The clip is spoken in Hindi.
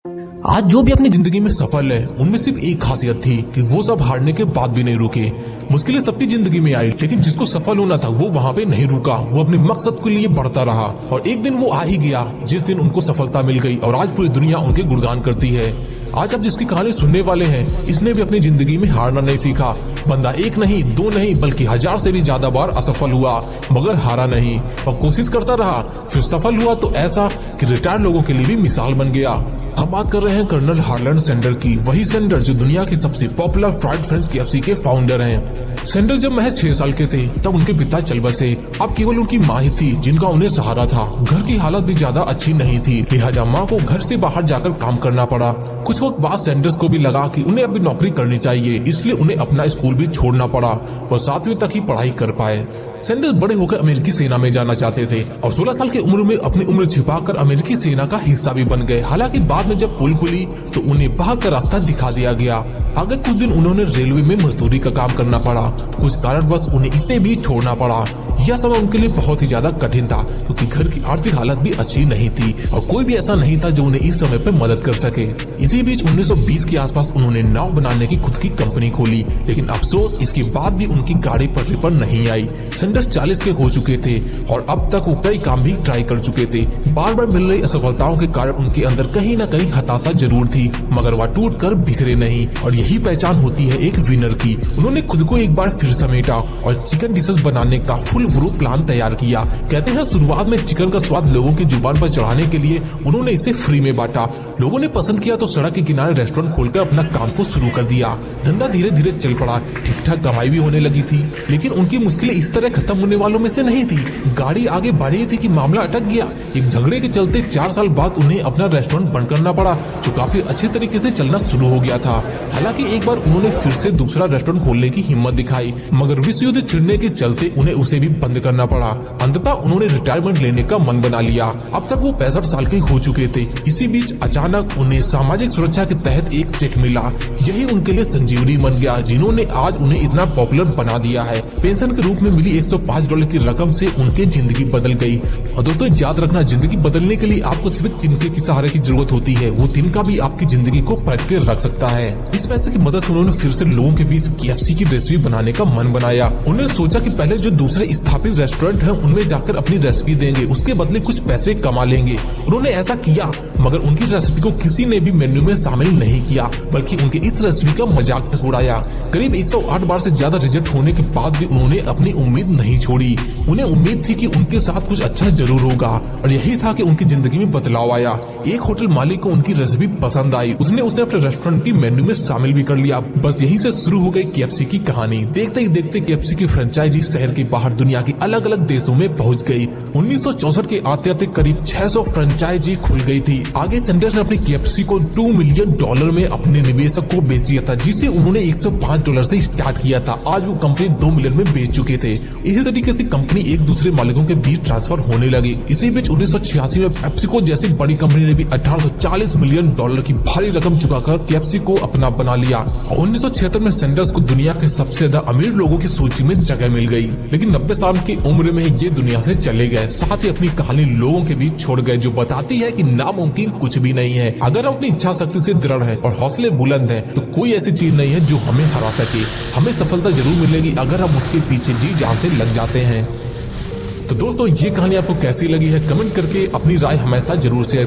आज जो भी अपनी जिंदगी में सफल है उनमें सिर्फ एक खासियत थी कि वो सब हारने के बाद भी नहीं रुके। मुश्किलें सबकी जिंदगी में आई, लेकिन जिसको सफल होना था वो वहाँ पे नहीं रुका। वो अपने मकसद के लिए बढ़ता रहा और एक दिन वो आ ही गया जिस दिन उनको सफलता मिल गई और आज पूरी दुनिया उनके गुणगान करती है। आज आप जिसकी कहानी सुनने वाले हैं इसने भी अपनी जिंदगी में हारना नहीं सीखा। बंदा एक नहीं, दो नहीं, बल्कि 1000 से भी ज्यादा बार असफल हुआ मगर हारा नहीं और कोशिश करता रहा, फिर सफल हुआ तो ऐसा कि रिटायर्ड लोगों के लिए भी मिसाल बन गया। हम बात कर रहे हैं कर्नल हार्लैंड सैंडर की, वही सैंडर जो दुनिया की सबसे पॉपुलर फ्राइड फ्रेंच KFC के फाउंडर हैं। सैंडर जब महज 6 साल के थे तब उनके पिता चल बसे। अब केवल उनकी माँ ही थी जिनका उन्हें सहारा था। घर की हालत भी ज्यादा अच्छी नहीं थी, लिहाजा माँ को घर से बाहर जाकर काम करना पड़ा। कुछ वक्त बाद सैंडर्स को भी लगा कि उन्हें अभी नौकरी करनी चाहिए, इसलिए उन्हें अपना स्कूल भी छोड़ना पड़ा। वो 7वीं तक ही पढ़ाई कर पाए। सैंडर्स बड़े होकर अमेरिकी सेना में जाना चाहते थे और 16 साल की उम्र में अपनी उम्र छिपाकर अमेरिकी सेना का हिस्सा भी बन गए। हालांकि बाद में जब पुल खुली तो उन्हें बाहर का रास्ता दिखा दिया गया। आगे कुछ दिन उन्होंने रेलवे में मजदूरी का काम करना पड़ा। कुछ कारणवश उन्हें इसे भी छोड़ना पड़ा। यह समय उनके लिए बहुत ही ज्यादा कठिन था क्योंकि घर की आर्थिक हालत भी अच्छी नहीं थी और कोई भी ऐसा नहीं था जो उन्हें इस समय पे मदद कर सके। इसी बीच 1920 के आसपास उन्होंने नाव बनाने की खुद की कंपनी खोली, लेकिन अफसोस इसके बाद भी उनकी गाड़ी पटरी पर नहीं आई। सैंडर्स 40 के हो चुके थे और अब तक वो कई काम भी ट्राई कर चुके थे। बार बार मिल रही असफलताओं के कारण उनके अंदर कहीं न कहीं हताशा जरूर थी, मगर वह टूट कर बिखरे नहीं और यही पहचान होती है एक विनर की। उन्होंने खुद को एक बार फिर समेटा और चिकन डिशेस बनाने का फुल प्लान तैयार किया। कहते हैं शुरुआत में चिकन का स्वाद लोगों की जुबान पर चढ़ाने के लिए उन्होंने इसे फ्री में बांटा। लोगों ने पसंद किया तो सड़क के किनारे रेस्टोरेंट खोलकर अपना काम को शुरू कर दिया। धंधा धीरे धीरे चल पड़ा, ठीक ठाक कमाई भी होने लगी थी, लेकिन उनकी मुश्किलें इस तरह खत्म होने वालों में से नहीं थी। गाड़ी आगे बढ़ रही थी कि मामला अटक गया। एक झगड़े के चलते 4 साल बाद उन्हें अपना रेस्टोरेंट बंद करना पड़ा, जो काफी अच्छे तरीके से चलना शुरू हो गया था। हालांकि एक बार उन्होंने फिर से दूसरा रेस्टोरेंट खोलने की हिम्मत दिखाई, मगर विश्व युद्ध छिड़ने के चलते उन्हें उसे भी बंद करना पड़ा। अंततः उन्होंने रिटायरमेंट लेने का मन बना लिया। अब तक वो 65 साल के हो चुके थे। इसी बीच अचानक उन्हें सामाजिक सुरक्षा के तहत एक चेक मिला। यही उनके लिए संजीवनी बन गया, जिन्होंने आज उन्हें इतना पॉपुलर बना दिया है। पेंशन के रूप में मिली $105 की रकम से उनकी जिंदगी बदल गई। और दोस्तों याद रखना, जिंदगी बदलने के लिए आपको सिर्फ तिनके की सहारे की जरूरत होती है। वो तिनका भी आपकी जिंदगी को पलट के रख सकता है। इस पैसे की मदद से उन्होंने फिर से लोगों के बीच KFC की रेसिपी बनाने का मन बनाया। उन्होंने सोचा कि पहले जो दूसरे स्थापित रेस्टोरेंट है उनमें जाकर अपनी रेसिपी देंगे, उसके बदले कुछ पैसे कमा लेंगे। उन्होंने ऐसा किया, मगर उनकी रेसिपी को किसी ने भी मेन्यू में शामिल नहीं किया, बल्कि उनके इस रेसिपी का मजाक तक उड़ाया। करीब 108 बार से ज्यादा रिजेक्ट होने के बाद भी उन्होंने अपनी उम्मीद नहीं छोड़ी। उन्हें उम्मीद थी कि उनके साथ कुछ अच्छा जरूर होगा और यही था कि उनकी जिंदगी में बदलाव आया। एक होटल मालिक को उनकी रेसिपी पसंद आई, उसने उसे अपने रेस्टोरेंट की मेन्यू में शामिल भी कर लिया। बस यहीं से शुरू हो गई KFC की कहानी। देखते ही देखते KFC की फ्रेंचाइजी शहर के बाहर दुनिया के अलग अलग देशों में पहुंच गई। 1964 के आते आते करीब 600 फ्रेंचाइजी खुल गई थी। आगे सैंडर्स ने अपनी KFC को $2 मिलियन में अपने निवेशक को बेच दिया था, जिसे उन्होंने $105 से स्टार्ट किया था। आज वो कंपनी 2 मिलियन में बेच चुके थे। इसी तरीके से कंपनी एक दूसरे मालिकों के बीच ट्रांसफर होने लगी। इसी बीच 1986 में पेप्सिको जैसी बड़ी कंपनी ने भी $1840 मिलियन की भारी रकम चुकाकर KFC को अपना बना लिया। और 1976 में सैंडर्स को दुनिया के सबसे ज्यादा अमीर लोगों की सूची में जगह मिल गई, लेकिन 90 साल की उम्र में ये दुनिया से चले गए। साथ ही अपनी कहानी लोगों के बीच छोड़ गए, जो बताती है कि नामुमकिन कुछ भी नहीं है। अगर हम अपनी इच्छा शक्ति से दृढ़ है और हौसले बुलंद है तो कोई ऐसी चीज नहीं है जो हमें हरा सके। हमें सफलता जरूर मिलेगी अगर हम उसके पीछे जी जान से लग जाते हैं। तो दोस्तों ये कहानी आपको कैसी लगी है कमेंट करके अपनी राय हमेशा जरूर शेयर